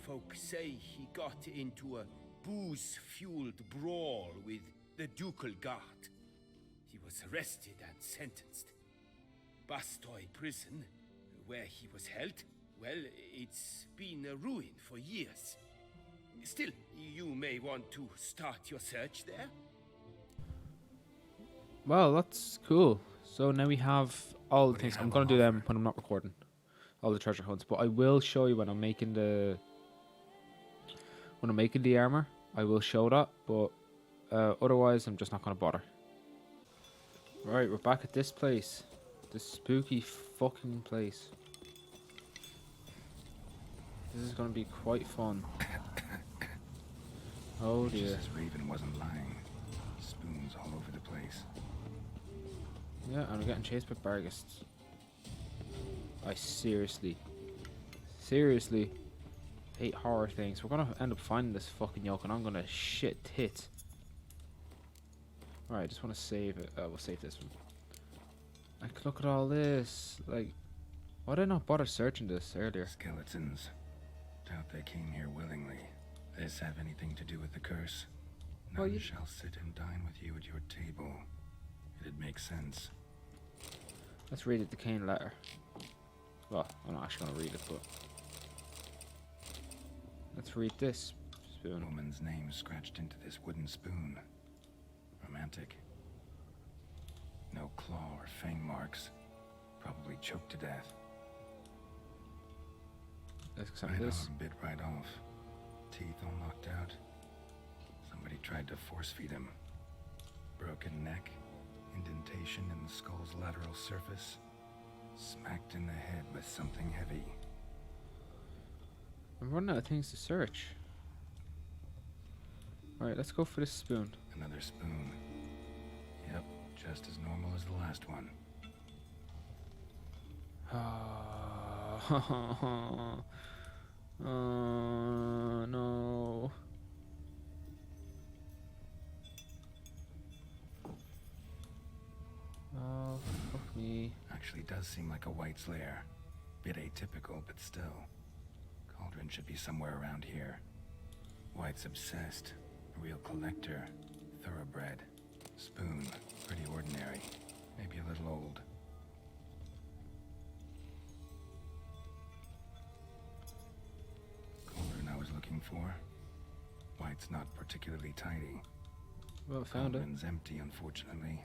Folk say he got into a booze-fueled brawl with the ducal guard. He was arrested and sentenced. Bastoy prison, where he was held, Well, it's been a ruin for years. Still, you may want to start your search there. Well, that's cool. So now we have all the things. I'm gonna do them when I'm not recording. All the treasure hunts, but I will show you when I'm making the armor. I will show that, but otherwise I'm just not gonna bother. Right, we're back at this place, this spooky fucking place. This is gonna be quite fun. Oh dear. This raven wasn't lying. Spoons all over the place. Yeah, and we're getting chased by Barghists. I seriously hate horror things. We're gonna end up finding this fucking yoke and I'm gonna shit tits. Alright, I just want to save it. We'll save this one. Like, look at all this. Like, why did I not bother searching this earlier? Skeletons. Doubt they came here willingly. This have anything to do with the curse? None shall sit and dine with you at your table. It'd make sense. Let's read it, the Cain letter. Well, I'm not actually gonna read it, but let's read this spoon. Woman's name scratched into this wooden spoon. Romantic. No claw or fang marks. Probably choked to death. Let's examine this. Bit right off. Teeth all knocked out. Somebody tried to force feed him. Broken neck. Indentation in the skull's lateral surface. Smacked in the head with something heavy. I'm running out of things to search. Alright, let's go for this spoon. Another spoon. Yep, just as normal as the last one. Oh no. Oh, fuck me. Actually does seem like a Wight's lair. Bit atypical, but still. Cauldron should be somewhere around here. Wight's obsessed. A real collector. Thoroughbred. Spoon. Pretty ordinary. Maybe a little old. Cauldron I was looking for. Wight's not particularly tidy. Well, found it. Cauldron's empty, unfortunately.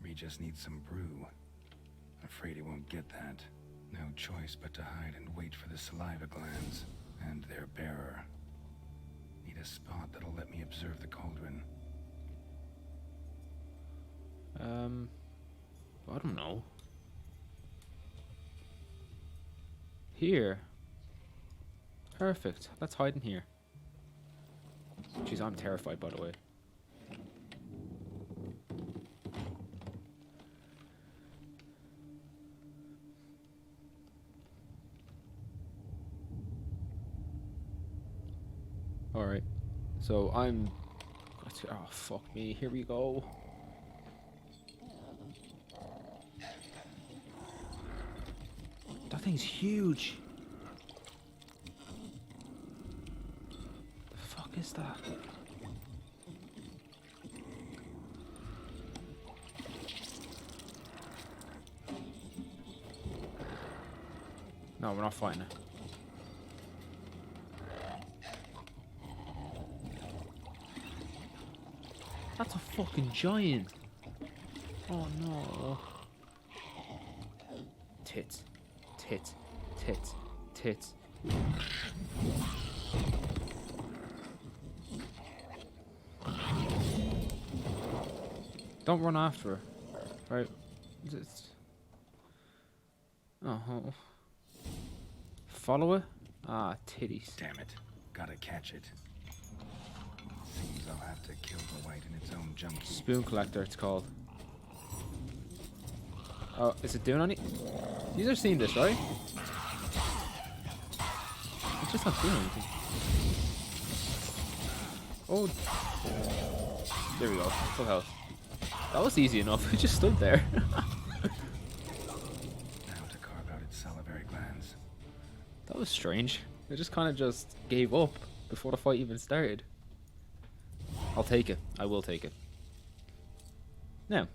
Regis needs some brew. Afraid he won't get that. No choice but to hide and wait for the saliva glands and their bearer. Need a spot that'll let me observe the cauldron. I don't know. Here. Perfect. Let's hide in here. Jeez, I'm terrified, by the way. Alright, so I'm... Oh, fuck me, here we go. That thing's huge. The fuck is that? No, we're not fighting it. That's a fucking giant. Oh no. Tits. Tits. Tits. Tits. Don't run after her. Right? It's... Oh. Follow it? Ah, titties. Damn it. Gotta catch it. Seems I'll have to kill the Wight in its own jump. Spoon collector, it's called. Oh, is it doing any? You've never seen this, right? It's just not doing anything. Oh. There we go. Full health. That was easy enough. It just stood there. Now to carve out its salivary glands. That was strange. It just kind of just gave up before the fight even started. I'll take it. I will take it. Now,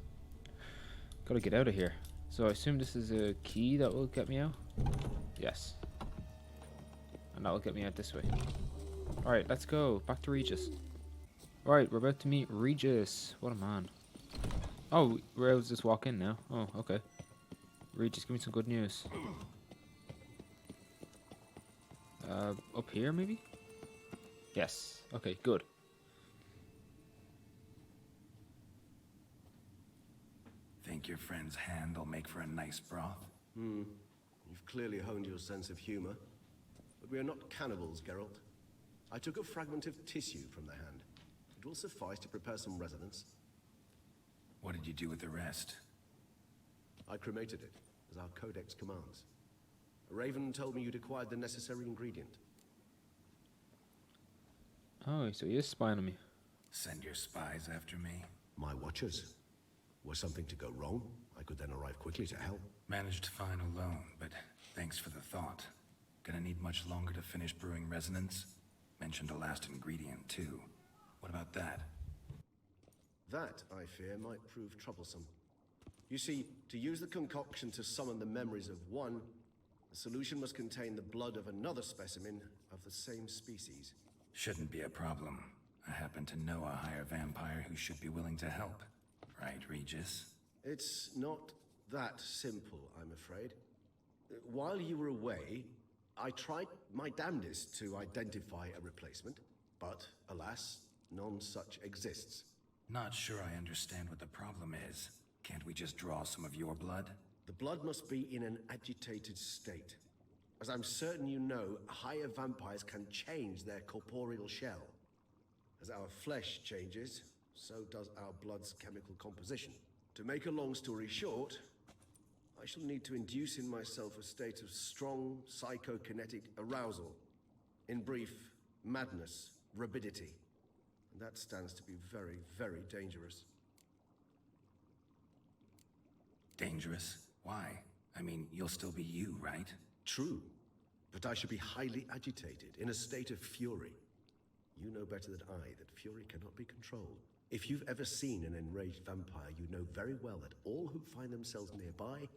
gotta get out of here. So I assume this is a key that will get me out? Yes. And that'll get me out this way. Alright, let's go. Back to Regis. Alright, we're about to meet Regis. What a man. Oh, we're able to just walk in now. Oh, okay. Regis, give me some good news. Up here, maybe? Yes. Okay, good. Think your friend's hand will make for a nice broth? You've clearly honed your sense of humor. But we are not cannibals, Geralt. I took a fragment of tissue from the hand. It will suffice to prepare some resonance. What did you do with the rest? I cremated it, as our codex commands. Raven told me you'd acquired the necessary ingredient. Oh, so he is spying on me. Send your spies after me? My watchers. Were something to go wrong, I could then arrive quickly to help. Managed fine alone, but thanks for the thought. Gonna need much longer to finish brewing resonance? Mentioned a last ingredient, too. What about that? That, I fear, might prove troublesome. You see, to use the concoction to summon the memories of one, the solution must contain the blood of another specimen of the same species. Shouldn't be a problem. I happen to know a higher vampire who should be willing to help. Right, Regis? It's not that simple, I'm afraid. While you were away, I tried my damnedest to identify a replacement, but alas, none such exists. Not sure I understand what the problem is. Can't we just draw some of your blood? The blood must be in an agitated state. As I'm certain you know, higher vampires can change their corporeal shell. As our flesh changes, so does our blood's chemical composition. To make a long story short, I shall need to induce in myself a state of strong psychokinetic arousal. In brief, madness, rabidity. And that stands to be very, very dangerous. Dangerous? Why? I mean, you'll still be you, right? True. But I shall be highly agitated, in a state of fury. You know better than I that fury cannot be controlled. If you've ever seen an enraged vampire, you know very well that all who find themselves nearby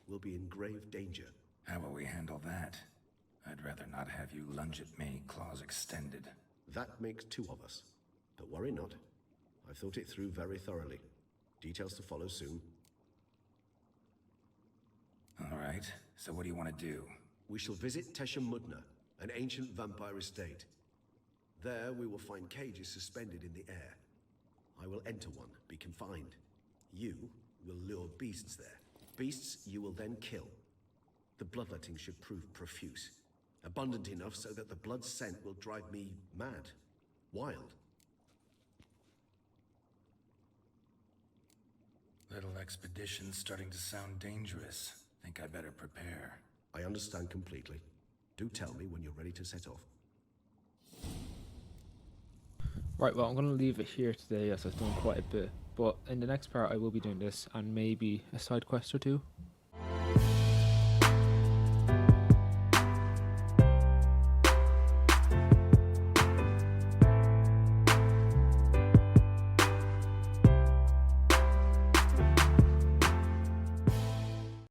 will be in grave danger. How will we handle that? I'd rather not have you lunge at me, claws extended. That makes two of us. But worry not. I've thought it through very thoroughly. Details to follow soon. All right, so what do you want to do? We shall visit Tesha Mudna, an ancient vampire estate. There we will find cages suspended in the air. I will enter one, be confined. You will lure beasts there. Beasts you will then kill. The bloodletting should prove profuse. Abundant enough so that the blood scent will drive me mad. Wild. Little expedition's starting to sound dangerous. Think I better prepare. I understand completely. Do tell me when you're ready to set off. Right, well, I'm going to leave it here today as I've done quite a bit. But in the next part, I will be doing this and maybe a side quest or two.